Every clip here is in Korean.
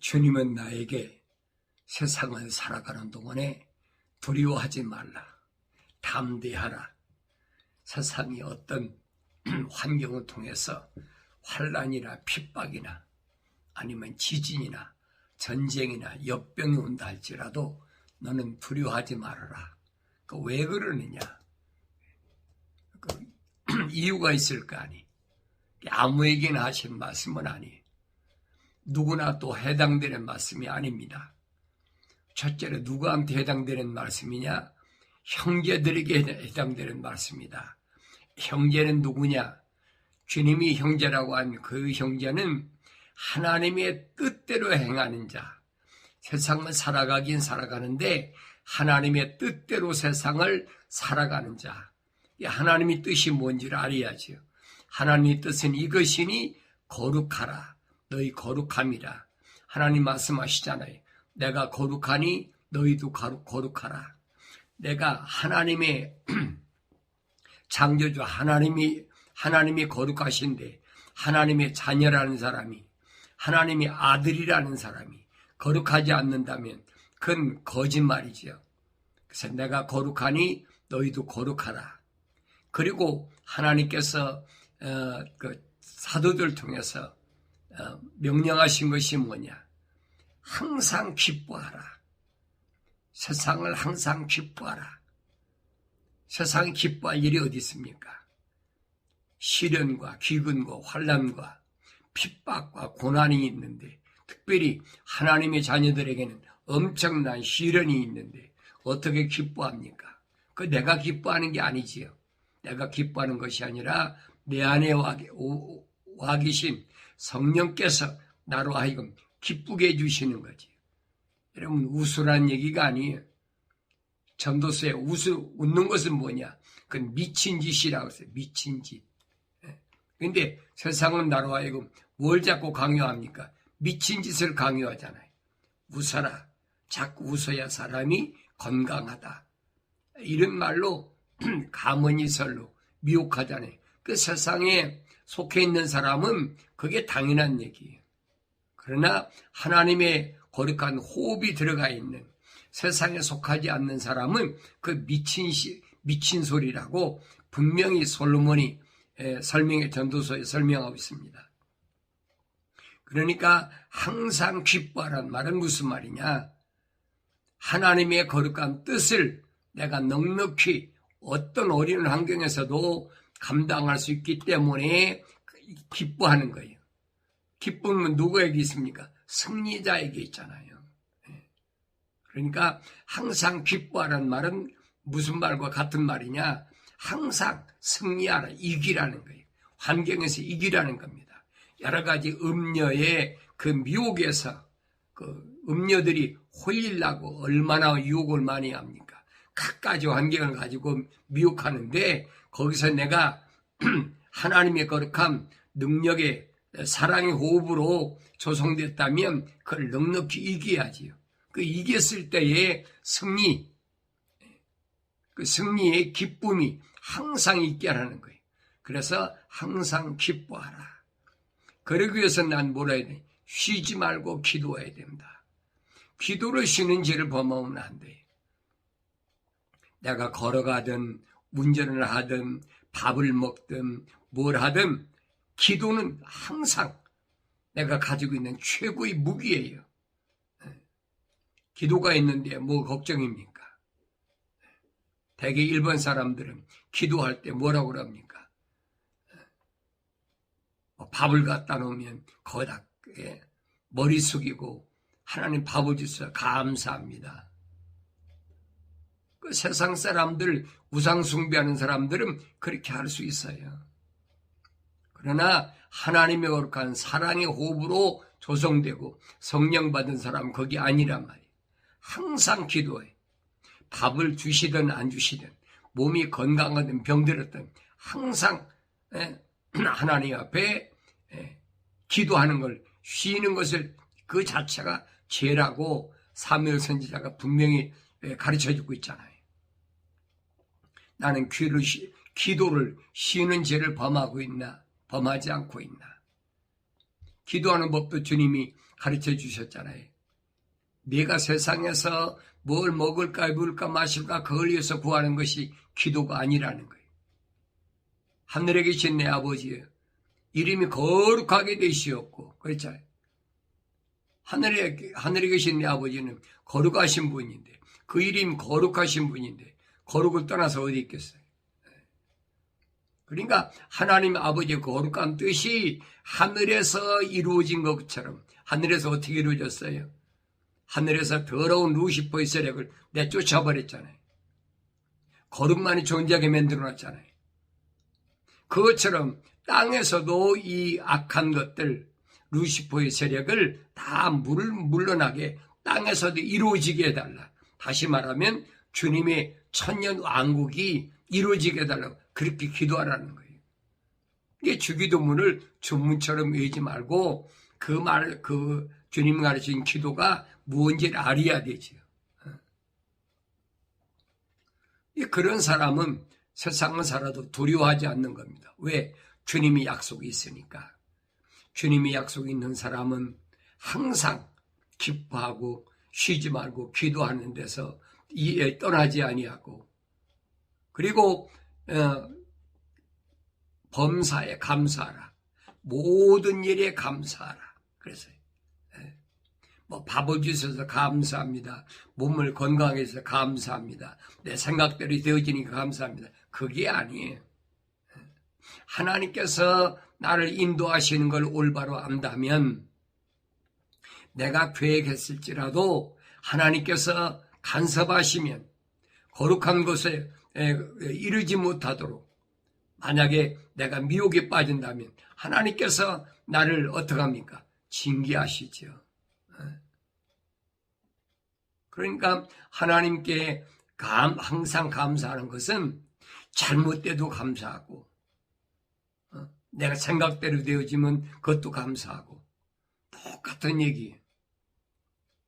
주님은 나에게 세상을 살아가는 동안에 두려워하지 말라, 담대하라. 세상이 어떤 환경을 통해서 환난이나 핍박이나 아니면 지진이나 전쟁이나 역병이 온다 할지라도 너는 두려워하지 말아라. 왜 그러느냐? 이유가 있을 거 아니. 아무에게나 하신 말씀은 아니. 누구나 또 해당되는 말씀이 아닙니다. 첫째로 누구한테 해당되는 말씀이냐? 형제들에게 해당되는 말씀이다. 형제는 누구냐? 주님이 형제라고 한 그 형제는 하나님의 뜻대로 행하는 자. 세상을 살아가긴 살아가는데 하나님의 뜻대로 세상을 살아가는 자. 하나님의 뜻이 뭔지를 알아야죠. 하나님의 뜻은 이것이니 거룩하라. 너희 거룩함이라. 하나님 말씀하시잖아요. 내가 거룩하니 너희도 거룩하라. 내가 하나님의 창조주 하나님이 거룩하신데 하나님의 자녀라는 사람이 하나님의 아들이라는 사람이 거룩하지 않는다면 그건 거짓말이죠. 그래서 내가 거룩하니 너희도 거룩하라. 그리고 하나님께서 그 사도들 통해서 명령하신 것이 뭐냐? 항상 기뻐하라. 세상을 항상 기뻐하라. 세상이 기뻐할 일이 어디 있습니까? 시련과 기근과 환난과 핍박과 고난이 있는데 특별히 하나님의 자녀들에게는 엄청난 시련이 있는데 어떻게 기뻐합니까? 그 내가 기뻐하는 게 아니지요. 내가 기뻐하는 것이 아니라 내 안에 와 계신 성령께서 나로 하여금 기쁘게 해주시는 거지. 여러분 웃으라는 얘기가 아니에요. 전도서에 웃는 것은 뭐냐? 그건 미친 짓이라고 했어요. 미친 짓. 그런데 세상은 나로 하여금 뭘 자꾸 강요합니까? 미친 짓을 강요하잖아요. 웃어라. 자꾸 웃어야 사람이 건강하다. 이런 말로 가문이설로 미혹하잖아요. 그 세상에 속해 있는 사람은 그게 당연한 얘기예요. 그러나 하나님의 거룩한 호흡이 들어가 있는 세상에 속하지 않는 사람은 그 미친 소리라고 분명히 솔로몬이 전도서에 설명하고 있습니다. 그러니까 항상 기뻐하라는 말은 무슨 말이냐? 하나님의 거룩한 뜻을 내가 넉넉히 어떤 어려운 환경에서도 감당할 수 있기 때문에 기뻐하는 거예요. 기쁨은 누구에게 있습니까? 승리자에게 있잖아요. 그러니까 항상 기뻐하라는 말은 무슨 말과 같은 말이냐? 항상 승리하라, 이기라는 거예요. 환경에서 이기라는 겁니다. 여러 가지 음녀의 그 미혹에서 그 음녀들이 홀리려고 얼마나 유혹을 많이 합니까? 갖가지 환경을 가지고 미혹하는데 거기서 내가 하나님의 거룩함, 능력의 사랑의 호흡으로 조성됐다면 그걸 넉넉히 이겨야지요. 그 이겼을 때의 승리, 그 승리의 기쁨이 항상 있게 하라는 거예요. 그래서 항상 기뻐하라. 그러기 위해서 난 뭐라 해야 돼? 쉬지 말고 기도해야 된다. 기도를 쉬는 죄를 범하면 안 돼. 내가 걸어가든 운전을 하든 밥을 먹든 뭘 하든 기도는 항상 내가 가지고 있는 최고의 무기예요. 기도가 있는데 뭐 걱정입니까? 대개 일본 사람들은 기도할 때 뭐라고 그럽니까? 밥을 갖다 놓으면 거기다 머리 숙이고 하나님 밥을 주셔서 감사합니다. 그 세상 사람들, 우상 숭배하는 사람들은 그렇게 할 수 있어요. 그러나 하나님의 거룩한 사랑의 호흡으로 조성되고 성령 받은 사람은 거기 아니란 말이에요. 항상 기도해. 밥을 주시든 안 주시든 몸이 건강하든 병들었든 항상 하나님 앞에 기도하는 걸 쉬는 것을 그 자체가 죄라고 사무엘 선지자가 분명히 가르쳐주고 있잖아요. 나는 기도를 쉬는 죄를 범하고 있나 범하지 않고 있나. 기도하는 법도 주님이 가르쳐 주셨잖아요. 내가 세상에서 뭘 먹을까 입을까 마실까 그걸 위해서 구하는 것이 기도가 아니라는 거예요. 하늘에 계신 내 아버지예요. 이름이 거룩하게 되시옵고, 그렇잖아요. 하늘에 계신 내 아버지는 거룩하신 분인데, 그 이름이 거룩하신 분인데, 거룩을 떠나서 어디 있겠어요? 그러니까 하나님 아버지의 거룩한 뜻이 하늘에서 이루어진 것처럼, 하늘에서 어떻게 이루어졌어요? 하늘에서 더러운 루시퍼의 세력을 내쫓아버렸잖아요. 거룩만이 존재하게 만들어놨잖아요. 그것처럼 땅에서도 이 악한 것들, 루시퍼의 세력을 다 물러나게 땅에서도 이루어지게 해달라. 다시 말하면 주님의 천년 왕국이 이루어지게 해달라고 그렇게 기도하라는 거예요. 이게 주기도문을 주문처럼 외우지 말고 그 주님이 가르친 기도가 무언지를 알아야 되죠. 그런 사람은 세상은 살아도 두려워하지 않는 겁니다. 왜? 주님이 약속이 있으니까. 주님이 약속이 있는 사람은 항상 기뻐하고 쉬지 말고 기도하는 데서 떠나지 아니하고, 그리고 범사에 감사하라. 모든 일에 감사하라. 그래서요. 밥을 주셔서 감사합니다. 몸을 건강하게 해서 감사합니다. 내 생각대로 되어지니까 감사합니다. 그게 아니에요. 하나님께서 나를 인도하시는 걸 올바로 안다면 내가 계획했을지라도 하나님께서 간섭하시면 거룩한 것에 이르지 못하도록, 만약에 내가 미혹에 빠진다면 하나님께서 나를 어떻게 합니까? 징계하시죠. 그러니까 하나님께 항상 감사하는 것은 잘못돼도 감사하고, 내가 생각대로 되어지면 그것도 감사하고, 똑같은 얘기예요.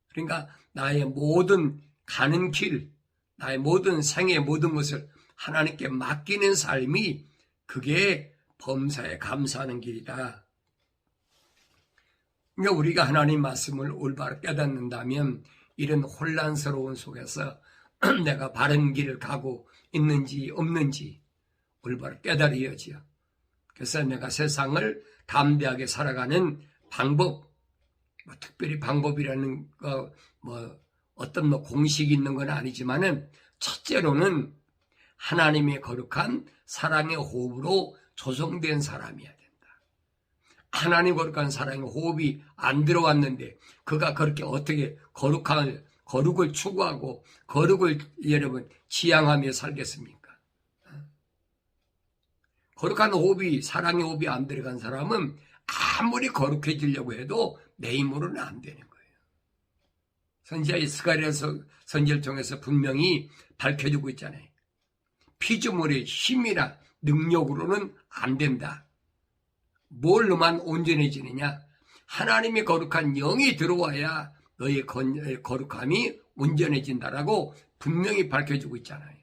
그러니까 나의 모든 가는 길, 나의 모든 생의 모든 것을 하나님께 맡기는 삶이, 그게 범사에 감사하는 길이다. 그러니까 우리가 하나님 말씀을 올바로 깨닫는다면 이런 혼란스러운 속에서 내가 바른 길을 가고 있는지 없는지 올바로 깨달아야지요. 그래서 내가 세상을 담대하게 살아가는 방법, 특별히 방법이라는 거, 어떤 공식이 있는 건 아니지만은, 첫째로는 하나님의 거룩한 사랑의 호흡으로 조성된 사람이어야 된다. 하나님 거룩한 사랑의 호흡이 안 들어왔는데 그가 그렇게 어떻게 거룩을 추구하고 거룩을 여러분 지향하며 살겠습니까? 거룩한 호흡이, 사랑의 호흡이 안 들어간 사람은 아무리 거룩해지려고 해도 내 힘으로는 안 되는 거예요. 선지자 스가랴 선지를 통해서 분명히 밝혀주고 있잖아요. 피조물의 힘이나 능력으로는 안 된다. 뭘로만 온전해지느냐? 하나님의 거룩한 영이 들어와야 너의 거룩함이 온전해진다라고 분명히 밝혀주고 있잖아요.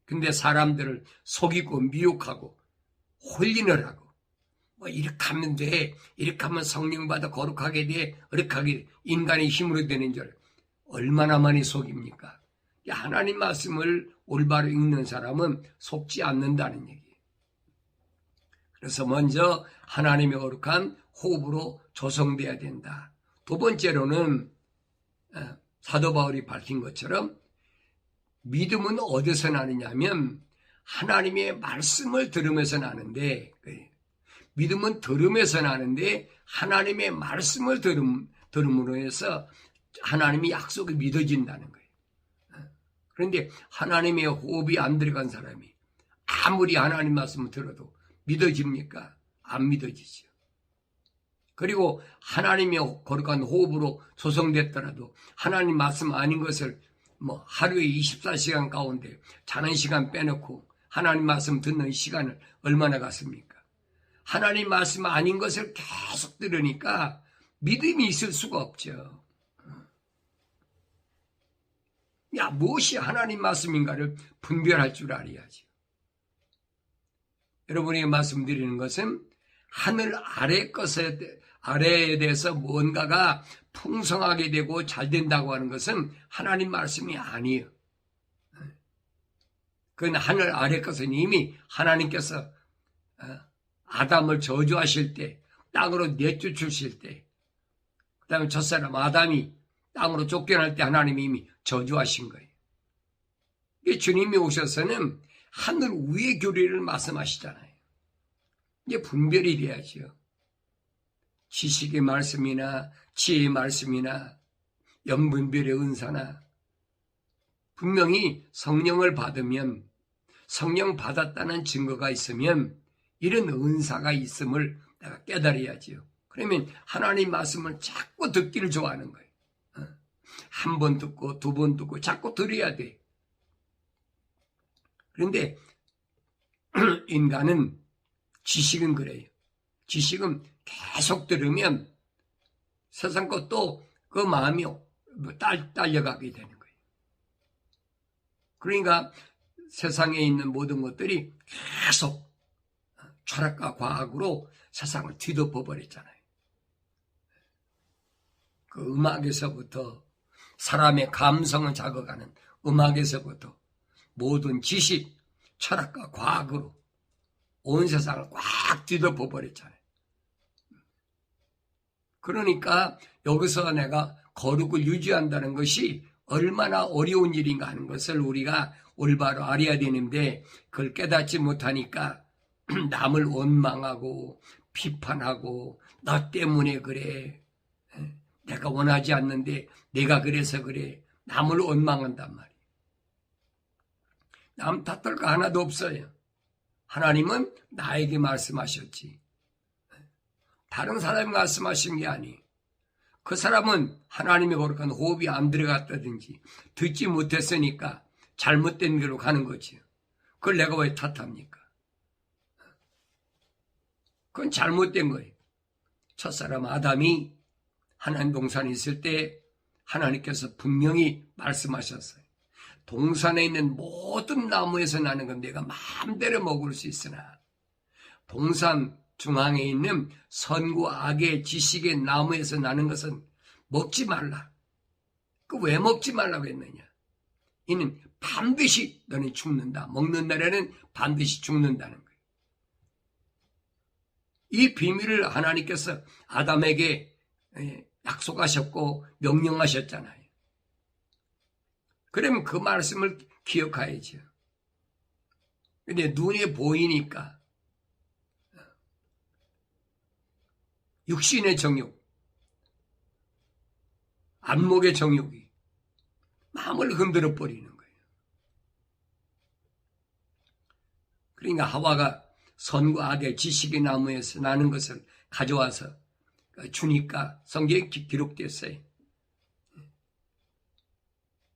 근데 사람들을 속이고 미혹하고 홀린을 하고, 이렇게 하면 돼, 이렇게 하면 성령 받아 거룩하게 돼, 이렇게 하게 인간의 힘으로 되는 줄 얼마나 많이 속입니까? 하나님 말씀을 올바로 읽는 사람은 속지 않는다는 얘기예요. 그래서 먼저 하나님의 거룩한 호흡으로 조성돼야 된다. 두 번째로는 사도 바울이 밝힌 것처럼 믿음은 어디서 나느냐면 하나님의 말씀을 들으면서 나는데, 믿음은 들음에서 나는데 하나님의 말씀을 들음으로 해서 하나님의 약속이 믿어진다는 거예요. 그런데 하나님의 호흡이 안 들어간 사람이 아무리 하나님 말씀을 들어도 믿어집니까? 안 믿어지죠. 그리고 하나님의 거룩한 호흡으로 조성됐더라도 하나님 말씀 아닌 것을 하루에 24시간 가운데 자는 시간 빼놓고 하나님 말씀 듣는 시간을 얼마나 갖습니까? 하나님 말씀 아닌 것을 계속 들으니까 믿음이 있을 수가 없죠. 무엇이 하나님 말씀인가를 분별할 줄 알아야죠. 여러분에게 말씀드리는 것은 하늘 아래에 대해서 뭔가가 풍성하게 되고 잘 된다고 하는 것은 하나님 말씀이 아니에요. 그건 하늘 아래 것은 이미 하나님께서 아담을 저주하실 때, 땅으로 내쫓으실 때, 그 다음에 첫사람 아담이 땅으로 쫓겨날 때 하나님이 이미 저주하신 거예요. 주님이 오셔서는 하늘 위의 교리를 말씀하시잖아요. 이게 분별이 돼야죠. 지식의 말씀이나 지혜의 말씀이나 영분별의 은사나 분명히 성령을 받으면, 성령 받았다는 증거가 있으면 이런 은사가 있음을 내가 깨달아야지요. 그러면 하나님 말씀을 자꾸 듣기를 좋아하는 거예요. 한 번 듣고 두 번 듣고 자꾸 들어야 돼. 그런데 인간은, 지식은 그래요. 지식은 계속 들으면 세상 것도 그 마음이 딸려가게 되는 거예요. 그러니까 세상에 있는 모든 것들이 계속 철학과 과학으로 세상을 뒤덮어 버렸잖아요. 그 음악에서부터 사람의 감성을 자극하는 음악에서부터 모든 지식, 철학과 과학으로 온 세상을 꽉 뒤덮어 버렸잖아요. 그러니까 여기서 내가 거룩을 유지한다는 것이 얼마나 어려운 일인가 하는 것을 우리가 올바로 알아야 되는데, 그걸 깨닫지 못하니까 남을 원망하고 비판하고 나 때문에 그래, 내가 원하지 않는데 내가 그래서 그래, 남을 원망한단 말이에요. 남 탓할 거 하나도 없어요. 하나님은 나에게 말씀하셨지 다른 사람이 말씀하신 게 아니에요. 그 사람은 하나님의 거룩한 호흡이 안 들어갔다든지 듣지 못했으니까 잘못된 길로 가는 거지요. 그걸 내가 왜 탓합니까? 그건 잘못된 거예요. 첫사람 아담이 하나님 동산에 있을 때 하나님께서 분명히 말씀하셨어요. 동산에 있는 모든 나무에서 나는 건 내가 마음대로 먹을 수 있으나 동산 중앙에 있는 선과 악의 지식의 나무에서 나는 것은 먹지 말라. 그 왜 먹지 말라고 했느냐? 이는 반드시 너는 죽는다. 먹는 날에는 반드시 죽는다는 거예요. 이 비밀을 하나님께서 아담에게 약속하셨고 명령하셨잖아요. 그러면 그 말씀을 기억해야죠. 근데 눈에 보이니까 육신의 정욕, 안목의 정욕이 마음을 흔들어 버리는 거예요. 그러니까 하와가 선과 악의 지식의 나무에서 나는 것을 가져와서 주니까 성경에 기록됐어요.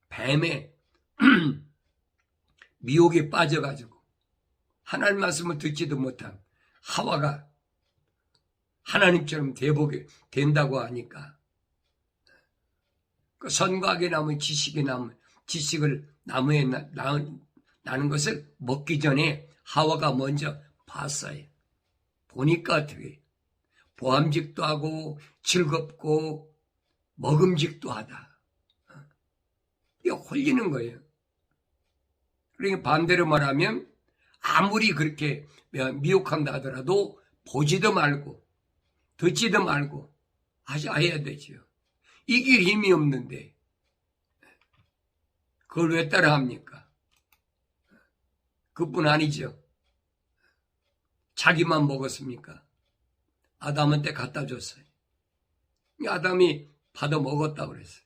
뱀의 미혹에 빠져가지고 하나님 말씀을 듣지도 못한 하와가 하나님처럼 대복이 된다고 하니까 그 선과 악의 나무, 지식의 나무, 지식을 나무에 나는 것을 먹기 전에 하와가 먼저 봤어요. 보니까 어떻게 보암직도 하고 즐겁고 먹음직도 하다. 이게 홀리는 거예요. 그러니까 반대로 말하면 아무리 그렇게 미혹한다 하더라도 보지도 말고 듣지도 말고 해야 되지요. 이길 힘이 없는데 그걸 왜 따라 합니까? 그뿐 아니죠. 자기만 먹었습니까? 아담한테 갖다 줬어요. 아담이 받아 먹었다고 그랬어요.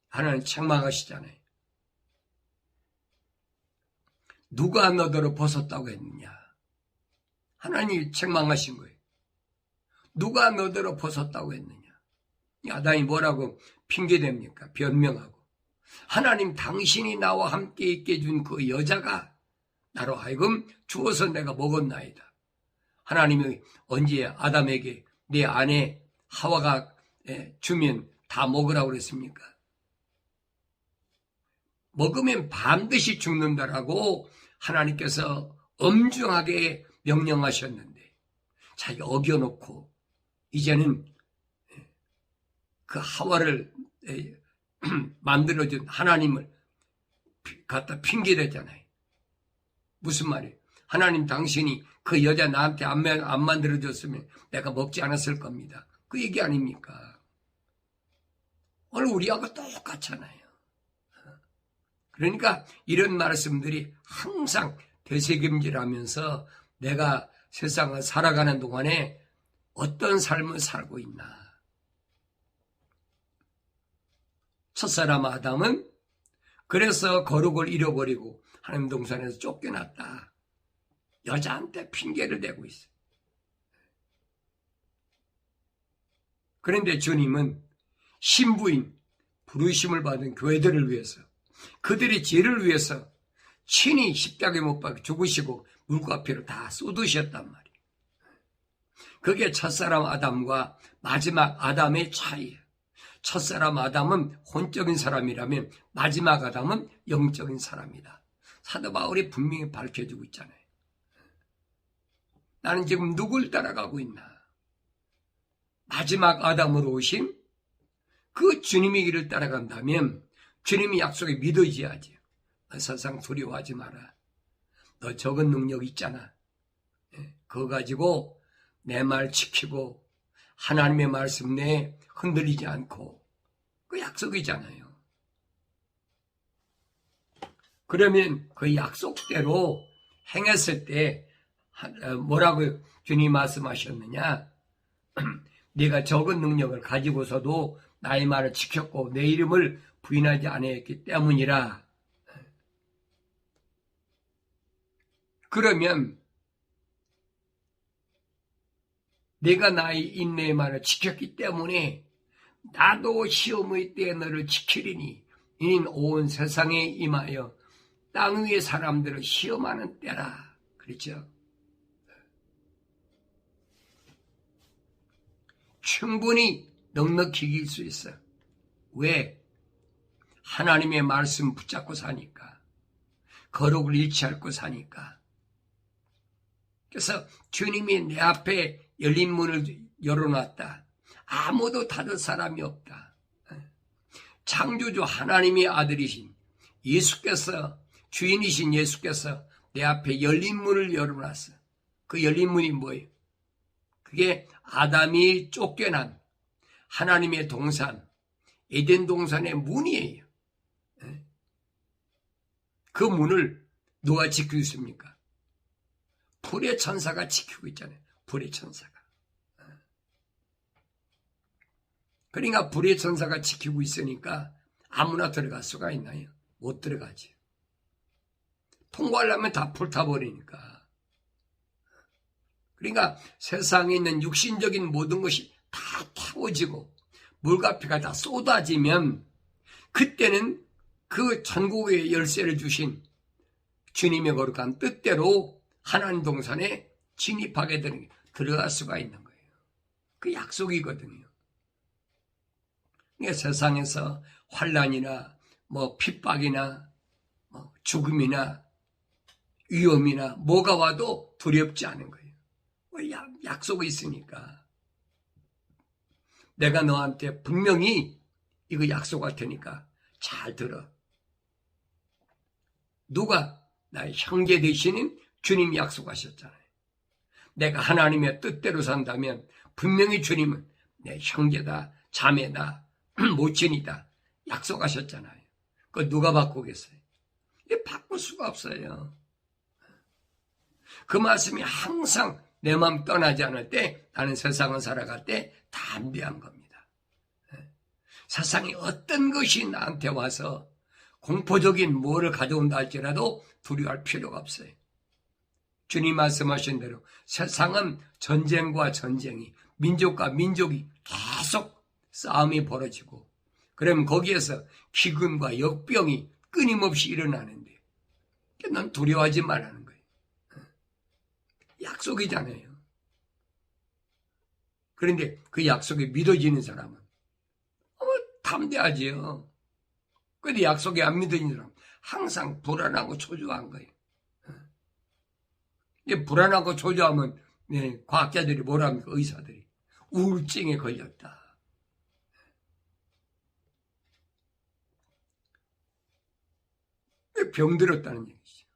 하나님 책망하시잖아요. 누가 너더러 벗었다고 했느냐? 하나님이 책망하신 거예요. 누가 너더러 벗었다고 했느냐? 아담이 뭐라고 핑계댑니까? 변명하고. 하나님 당신이 나와 함께 있게 해준 그 여자가 나로 하여금 주어서 내가 먹었나이다. 하나님이 언제 아담에게 내 아내 하와가 주면 다 먹으라고 그랬습니까? 먹으면 반드시 죽는다라고 하나님께서 엄중하게 명령하셨는데 자기 어겨놓고 이제는 그 하와를 만들어준 하나님을 갖다 핑계대잖아요. 무슨 말이에요? 하나님 당신이 그 여자 나한테 안 만들어줬으면 내가 먹지 않았을 겁니다. 그 얘기 아닙니까? 오늘 우리하고 똑같잖아요. 그러니까 이런 말씀들이 항상 되새김질하면서 내가 세상을 살아가는 동안에 어떤 삶을 살고 있나. 첫사람 아담은 그래서 거룩을 잃어버리고 하나님 동산에서 쫓겨났다. 여자한테 핑계를 대고 있어요. 그런데 주님은 신부인 부르심을 받은 교회들을 위해서 그들의 죄를 위해서 친히 십자가에 못 박혀 죽으시고 물과 피를 다 쏟으셨단 말이에요. 그게 첫사람 아담과 마지막 아담의 차이예요. 첫사람 아담은 혼적인 사람이라면 마지막 아담은 영적인 사람이다. 사도 바울이 분명히 밝혀주고 있잖아요. 나는 지금 누굴 따라가고 있나? 마지막 아담으로 오신 그 주님의 길을 따라간다면 주님의 약속에 믿어져야지. 세상 두려워하지 마라. 너 적은 능력 있잖아. 그거 가지고 내 말 지키고 하나님의 말씀 내에 흔들리지 않고 그 약속이잖아요. 그러면 그 약속대로 행했을 때 뭐라고 주님이 말씀하셨느냐? 네가 적은 능력을 가지고서도 나의 말을 지켰고 내 이름을 부인하지 않았기 때문이라. 그러면 내가 나의 인내의 말을 지켰기 때문에 나도 시험의 때에 너를 지키리니 이는 온 세상에 임하여 땅 위의 사람들을 시험하는 때라. 그렇죠? 충분히 넉넉히 이길 수 있어. 왜? 하나님의 말씀 붙잡고 사니까. 거룩을 잃지 않고 사니까. 그래서 주님이 내 앞에 열린 문을 열어놨다. 아무도 닫을 사람이 없다. 창조주 하나님의 아들이신 예수께서, 주인이신 예수께서 내 앞에 열린 문을 열어놨어. 그 열린 문이 뭐예요? 그게 아담이 쫓겨난 하나님의 동산, 에덴 동산의 문이에요. 그 문을 누가 지키고 있습니까? 불의 천사가 지키고 있잖아요. 불의 천사가. 그러니까 불의 천사가 지키고 있으니까 아무나 들어갈 수가 있나요? 못 들어가지. 통과하려면 다 불타버리니까. 그러니까 세상에 있는 육신적인 모든 것이 다 태워지고 물과 피가 다 쏟아지면 그때는 그 천국의 열쇠를 주신 주님의 거룩한 뜻대로 하나님 동산에 진입하게 들어갈 수가 있는 거예요. 그 약속이거든요. 그러니까 세상에서 환난이나 핍박이나 죽음이나 위험이나 뭐가 와도 두렵지 않은 거예요. 약속이 있으니까. 내가 너한테 분명히 이거 약속할 테니까 잘 들어. 누가? 나의 형제 되시는 주님이 약속하셨잖아요. 내가 하나님의 뜻대로 산다면 분명히 주님은 내 형제다, 자매다, 모친이다 약속하셨잖아요. 그거 누가 바꾸겠어요? 바꿀 수가 없어요. 그 말씀이 항상 내 마음 떠나지 않을 때 나는 세상을 살아갈 때 담대한 겁니다. 세상에 어떤 것이 나한테 와서 공포적인 뭐를 가져온다 할지라도 두려워할 필요가 없어요. 주님 말씀하신 대로 세상은 전쟁과 전쟁이, 민족과 민족이 계속 싸움이 벌어지고, 그러면 거기에서 기근과 역병이 끊임없이 일어나는데 넌 두려워하지 말라는 거예요. 약속이잖아요. 그런데 그 약속이 믿어지는 사람은 담대하지요. 그런데 약속이 안 믿어지는 사람은 항상 불안하고 초조한 거예요. 불안하고 초조하면 네, 과학자들이 뭐랍니까? 의사들이. 우울증에 걸렸다. 병들었다는 얘기죠.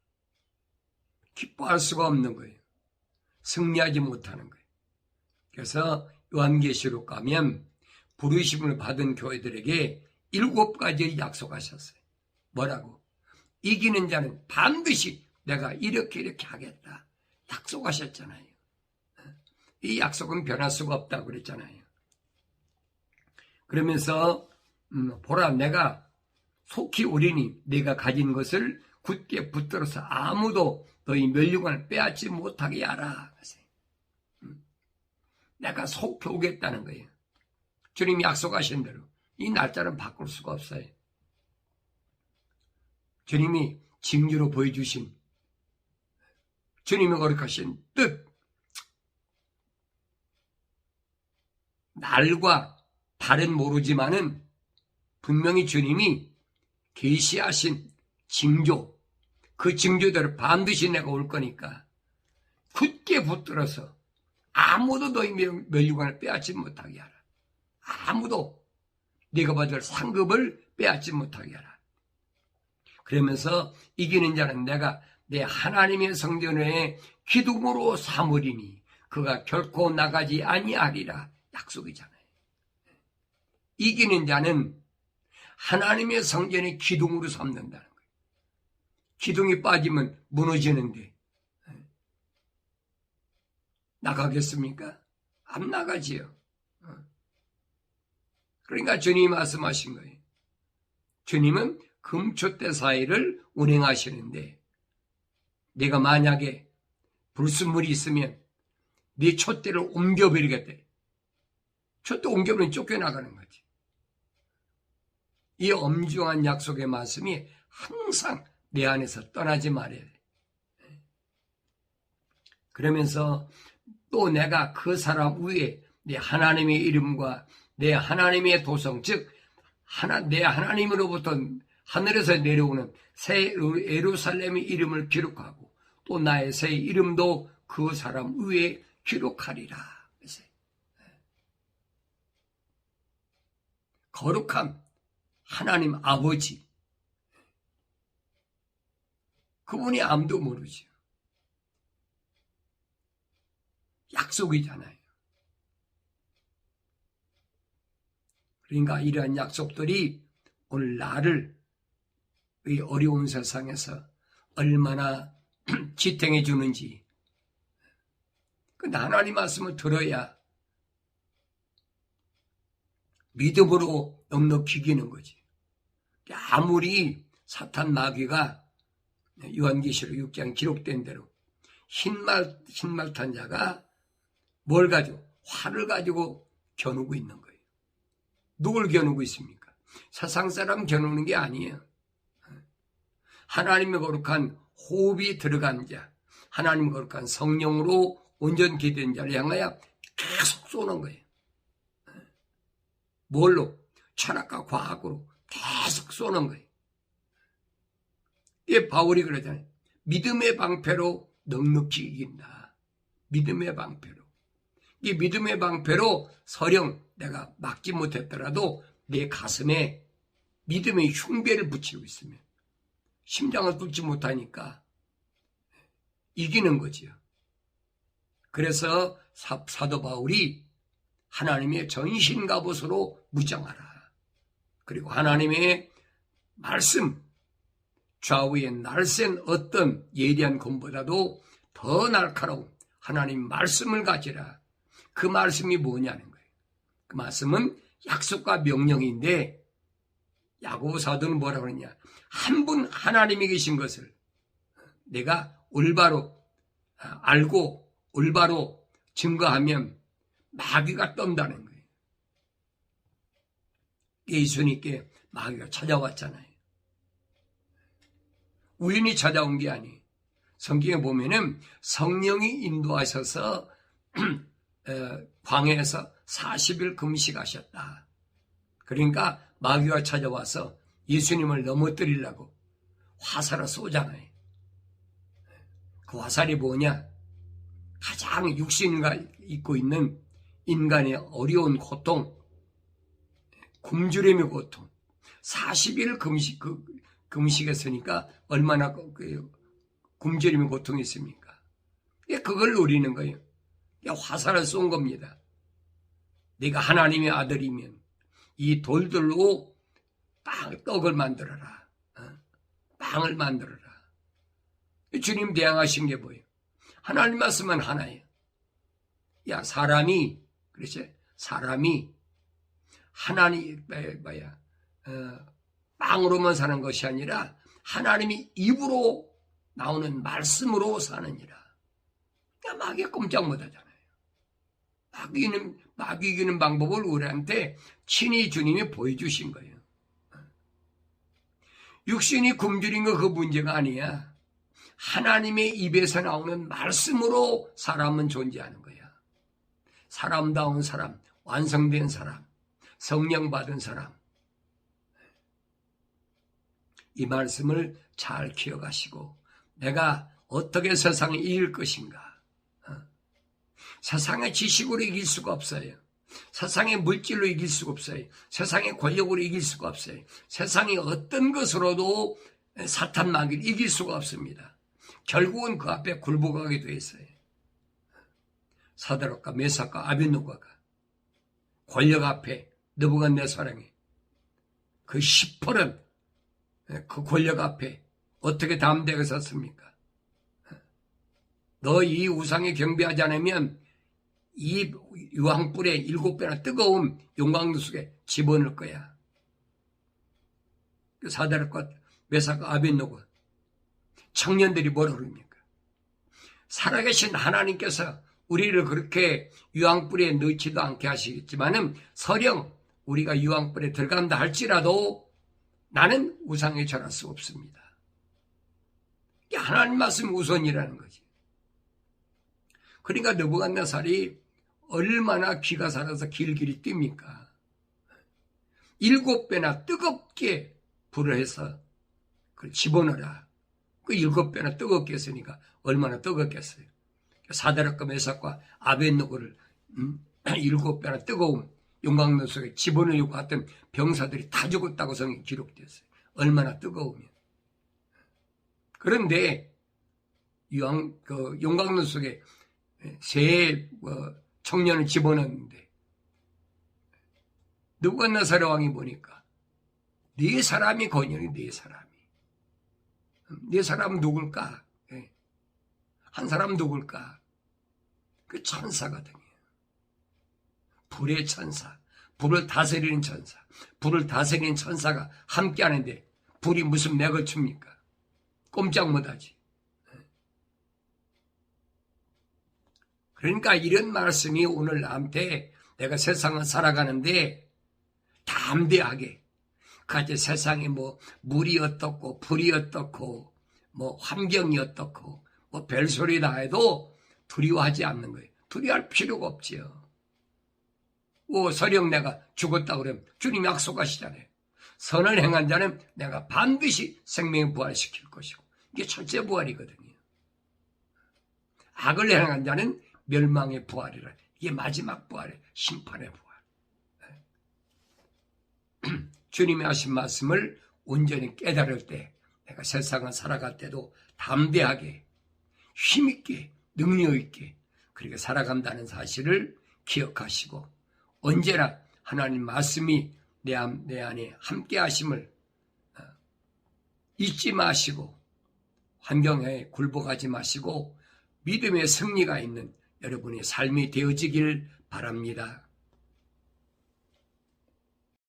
기뻐할 수가 없는 거예요. 승리하지 못하는 거예요. 그래서 요한계시록 가면 부르심을 받은 교회들에게 7가지를 약속하셨어요. 뭐라고? 이기는 자는 반드시 내가 이렇게 하겠다. 약속하셨잖아요. 이 약속은 변할 수가 없다고 그랬잖아요. 그러면서 보라, 내가 속히 오리니 내가 가진 것을 굳게 붙들어서 아무도 너희 멸류관을 빼앗지 못하게 하라. 내가 속히 오겠다는 거예요. 주님이 약속하신 대로 이 날짜는 바꿀 수가 없어요. 주님이 징조로 보여주신 주님이 거룩하신 뜻, 날과 달은 모르지만은 분명히 주님이 계시하신 징조, 그 징조대로 반드시 내가 올 거니까 굳게 붙들어서 아무도 너희 멸류관을 빼앗지 못하게 하라. 아무도 네가 받을 상급을 빼앗지 못하게 하라. 그러면서 이기는 자는 내가 내 하나님의 성전에 기둥으로 삼으리니 그가 결코 나가지 아니하리라. 약속이잖아요. 이기는 자는 하나님의 성전에 기둥으로 삼는다는 거예요. 기둥이 빠지면 무너지는데 나가겠습니까? 안 나가지요. 그러니까 주님이 말씀하신 거예요. 주님은 금초대 사이를 운행하시는데 내가 만약에 불순물이 있으면 네 촛대를 옮겨버리겠대. 촛대 옮겨버리면 쫓겨나가는 거지. 이 엄중한 약속의 말씀이 항상 내 안에서 떠나지 말아야 돼. 그러면서 또 내가 그 사람 위에 내 하나님의 이름과 내 하나님의 도성, 즉 내 하나님으로부터 하늘에서 내려오는 새 예루살렘의 이름을 기록하고 또 나의 새 이름도 그 사람 위에 기록하리라. 거룩한 하나님 아버지, 그분이 아무도 모르죠. 약속이잖아요. 그러니까 이러한 약속들이 오늘 나를 이 어려운 세상에서 얼마나 지탱해 주는지, 그 하나님 말씀을 들어야 믿음으로 넉넉히 이기는 거지. 아무리 사탄 마귀가 요한계시록 6장 기록된 대로 흰말 탄 자가 뭘 가지고? 활을 가지고 겨누고 있는 거예요. 누굴 겨누고 있습니까? 세상 사람 겨누는 게 아니에요. 하나님의 거룩한 호흡이 들어간 자, 하나님의 거룩한 성령으로 온전히 된 자를 향하여 계속 쏘는 거예요. 뭘로? 철학과 과학으로 계속 쏘는 거예요. 이게 바울이 그러잖아요. 믿음의 방패로 넉넉히 이긴다. 믿음의 방패로. 이 믿음의 방패로 설령 내가 막지 못했더라도 내 가슴에 믿음의 흉배를 붙이고 있으면 심장을 뚫지 못하니까 이기는 거지요. 그래서 사도 바울이 하나님의 전신갑옷으로 무장하라. 그리고 하나님의 말씀, 좌우에 날쌘 어떤 예리한 검보다도 더 날카로운 하나님 말씀을 가지라. 그 말씀이 뭐냐는 거예요. 그 말씀은 약속과 명령인데 야고보 사도는 뭐라고 그러냐. 한 분 하나님이 계신 것을 내가 올바로 알고 올바로 증거하면 마귀가 떤다는 거예요. 예수님께 마귀가 찾아왔잖아요. 우연히 찾아온 게 아니에요. 성경에 보면은 성령이 인도하셔서 광야에서 40일 금식하셨다. 그러니까 마귀가 찾아와서 예수님을 넘어뜨리려고 화살을 쏘잖아요. 그 화살이 뭐냐? 가장 육신과 있고 있는 인간의 어려운 고통, 굶주림의 고통, 40일 금식했으니까 얼마나 굶주림의 고통이 있습니까? 그걸 노리는 거예요. 화살을 쏜 겁니다. 네가 하나님의 아들이면 이 돌들로 떡을 만들어라. 빵을 만들어라. 주님 대항하신 게 뭐예요? 하나님 말씀은 하나예요. 사람이 하나님 빵으로만 사는 것이 아니라 하나님이 입으로 나오는 말씀으로 사느니라. 마귀 꼼짝 못하잖아요. 마귀 이기는 방법을 우리한테 친히 주님이 보여주신 거예요. 육신이 굶주린 거 그 문제가 아니야. 하나님의 입에서 나오는 말씀으로 사람은 존재하는 거야. 사람다운 사람, 완성된 사람, 성령 받은 사람. 이 말씀을 잘 기억하시고 내가 어떻게 세상을 이길 것인가. 세상의 지식으로 이길 수가 없어요. 세상의 물질로 이길 수가 없어요. 세상의 권력으로 이길 수가 없어요. 세상의 어떤 것으로도 사탄 마귀를 이길 수가 없습니다. 결국은 그 앞에 굴복하게 돼 있어요. 사드락과 메삭과 아벳느고가 권력 앞에 느부갓네살에게 그 시퍼런 그 권력 앞에 어떻게 담대하게 섰습니까? 너 이 우상에 경배하지 않으면 이 유황불에 7배나 뜨거운 용광로 속에 집어넣을 거야. 사드락과 메삭과 아벳느고 청년들이 뭐라 그럽니까? 살아계신 하나님께서 우리를 그렇게 유황불에 넣지도 않게 하시겠지만은 설령 우리가 유황불에 들어간다 할지라도 나는 우상에 절할 수 없습니다. 하나님 말씀이 우선이라는 거지. 그러니까 느부갓네살이 얼마나 기가 살아서 길길이 뜁니까? 7배나 뜨겁게 불을 해서 그걸 집어넣어라. 그 7배나 뜨겁게 했으니까 얼마나 뜨겁겠어요. 사드락과 메삭과 아벳느고를 7배나 뜨거운 용광로 속에 집어넣으려고 했던 병사들이 다 죽었다고 성경에 기록되었어요. 얼마나 뜨거우면. 그런데 용광로 속에 세 청년을 집어넣었는데 느부갓네살 왕이 보니까 네 사람이 거녀니 네 사람이. 네 사람은 누굴까? 한 사람 누굴까? 그 천사거든요. 불의 천사, 불을 다스리는 천사, 불을 다스리는 천사가 함께 하는데 불이 무슨 맥을 춥니까? 꼼짝 못하지. 그러니까 이런 말씀이 오늘 나한테 내가 세상을 살아가는데 담대하게 그까지 세상에 물이 어떻고 불이 어떻고 환경이 어떻고 별소리 다 해도 두려워하지 않는 거예요. 두려워할 필요가 없지요. 설령 내가 죽었다 그러면 주님 약속하시잖아요. 선을 행한 자는 내가 반드시 생명의 부활시킬 것이고 이게 첫째 부활이거든요. 악을 행한 자는 멸망의 부활이라. 이게 마지막 부활이에요. 심판의 부활. 주님이 하신 말씀을 온전히 깨달을 때 내가 세상을 살아갈 때도 담대하게 힘있게 능력있게 그렇게 살아간다는 사실을 기억하시고 언제나 하나님 말씀이 내 안에 함께 하심을 잊지 마시고 환경에 굴복하지 마시고 믿음의 승리가 있는 여러분의 삶이 되어지길 바랍니다.